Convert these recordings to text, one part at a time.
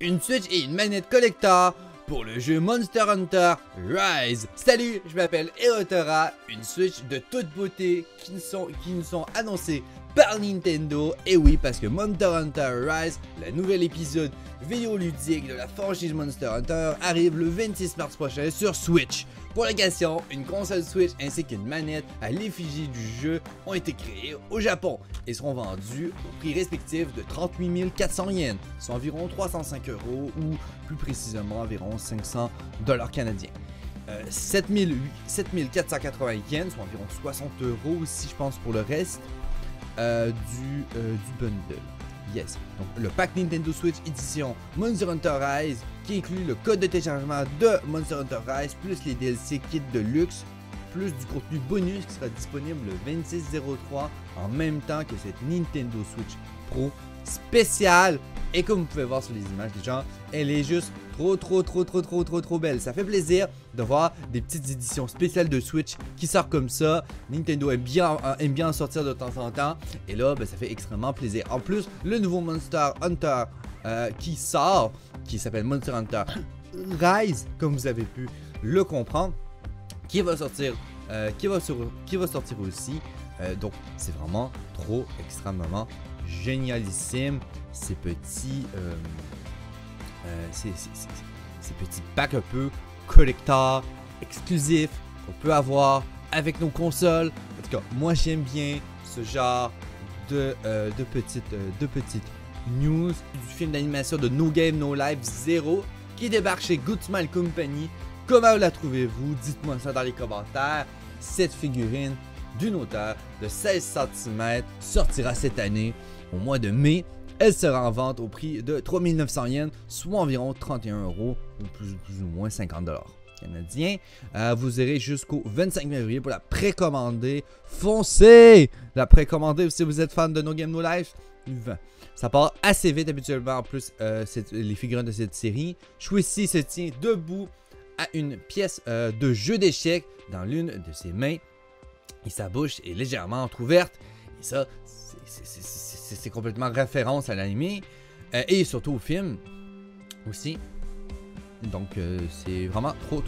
une Switch et une manette collector pour le jeu Monster Hunter Rise. Salut, je m'appelle Erotora, une Switch de toute beauté qui nous sont annoncées par Nintendo. Et oui, parce que Monster Hunter Rise, le nouvel épisode vidéoludique de la franchise Monster Hunter, arrive le 26 mars prochain sur Switch. Pour l'occasion, une console Switch ainsi qu'une manette à l'effigie du jeu ont été créées au Japon et seront vendues au prix respectif de 38 400 yens, soit environ 305 € ou plus précisément environ 500 $ canadiens. 7 480 yens, soit environ 60 € aussi je pense pour le reste du bundle. Yes. Donc le pack Nintendo Switch édition Monster Hunter Rise qui inclut le code de téléchargement de Monster Hunter Rise plus les DLC kits de luxe plus du contenu bonus qui sera disponible le 26/03 en même temps que cette Nintendo Switch Pro spéciale. Et comme vous pouvez voir sur les images des gens, elle est juste trop belle. Ça fait plaisir de voir des petites éditions spéciales de Switch qui sortent comme ça. Nintendo aime bien en sortir de temps en temps. Et là, ben, ça fait extrêmement plaisir. En plus, le nouveau Monster Hunter qui sort, qui s'appelle Monster Hunter Rise, comme vous avez pu le comprendre, qui va sortir aussi. Donc, c'est vraiment trop extrêmement génialissime. Ces petits packs un peu collector exclusifs qu'on peut avoir avec nos consoles. En tout cas, moi j'aime bien ce genre de petites news du film d'animation de No Game No Life 0 qui débarque chez Good Smile Company. Comment la trouvez-vous? Dites-moi ça dans les commentaires. Cette figurine d'une hauteur de 16 cm sortira cette année au mois de mai. Elle sera en vente au prix de 3900 yens, soit environ 31 € ou plus ou moins 50 $ canadiens. Vous irez jusqu'au 25 février pour la précommander. Foncez! La précommander si vous êtes fan de No Game No Life. Ça part assez vite habituellement. En plus, les figurines de cette série. Chouissi se tient debout à une pièce de jeu d'échecs dans l'une de ses mains. Et sa bouche est légèrement entrouverte. Et ça, c'est complètement référence à l'anime et surtout au film aussi. Donc c'est vraiment trop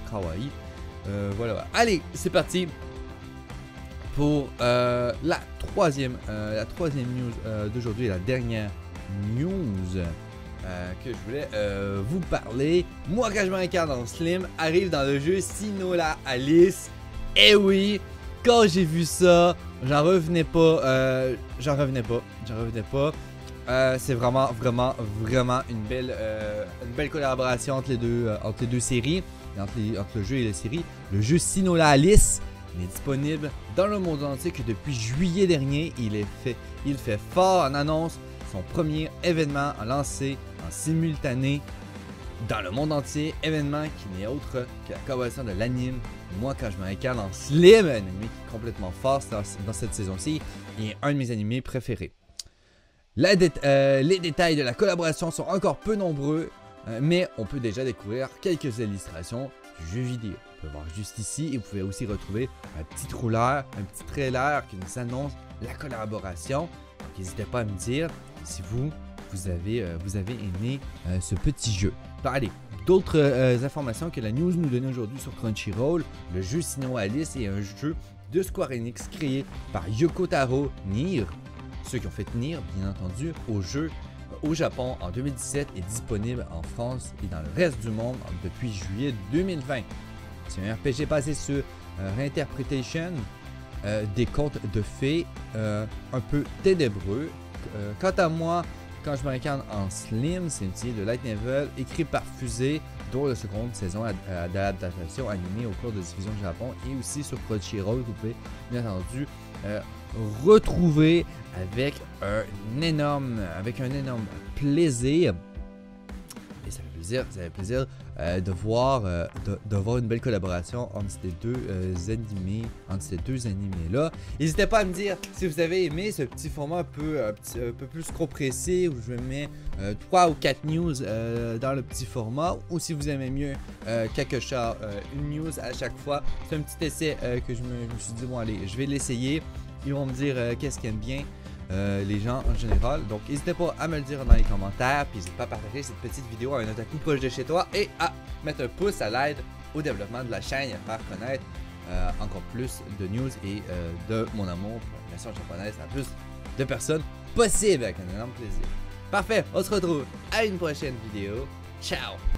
kawaii. Voilà. Allez, c'est parti pour la troisième news d'aujourd'hui, la dernière news que je voulais vous parler. Moi, quand je m'incarne dans Slim, arrive dans le jeu Sinola Alice. Et oui, quand j'ai vu ça, j'en revenais pas. C'est vraiment une belle collaboration entre les deux séries, entre le jeu et la série. Le jeu Sinola Alice n'est disponible dans le monde entier que depuis juillet dernier. Il fait fort en annonce son premier événement lancé en simultané dans le monde entier, événement qui n'est autre que la collaboration de l'anime. Moi, quand je m'incarne en Slim, un anime qui est complètement fort dans cette saison-ci, et un de mes animés préférés. Les détails de la collaboration sont encore peu nombreux, mais on peut déjà découvrir quelques illustrations du jeu vidéo. On peut voir juste ici, et vous pouvez aussi retrouver un petit trailer qui nous annonce la collaboration. Donc n'hésitez pas à me dire si vous avez aimé ce petit jeu. Alors, allez, d'autres informations que la news nous donne aujourd'hui sur Crunchyroll. Le jeu Sinola Alice est un jeu de Square Enix créé par Yoko Taro Nier. Ceux qui ont fait Nier, bien entendu, au Japon en 2017 est disponible en France et dans le reste du monde depuis juillet 2020. C'est un RPG basé sur réinterprétation des contes de fées un peu ténébreux. Quant à moi, quand je m'incarne en Slim, c'est une série de light novel écrite par Fusée, dont la seconde saison d'adaptation animée au cours de diffusion au Japon et aussi sur Crunchyroll, que vous pouvez bien entendu retrouver avec un énorme plaisir. Et ça fait plaisir de voir une belle collaboration entre ces deux animés là. N'hésitez pas à me dire si vous avez aimé ce petit format un peu plus compressé où je mets 3 ou 4 news dans le petit format, ou si vous aimez mieux une news à chaque fois. C'est un petit essai que je me suis dit bon allez, je vais l'essayer. Ils vont me dire qu'est-ce qu'ils aiment bien. les gens en général. Donc n'hésitez pas à me le dire dans les commentaires, puis n'hésitez pas à partager cette petite vidéo à un otaku proche de chez toi et à mettre un pouce à l'aide au développement de la chaîne et à faire connaître encore plus de news et de mon amour pour l'animation japonaise à plus de personnes possible avec un énorme plaisir. Parfait, on se retrouve à une prochaine vidéo. Ciao!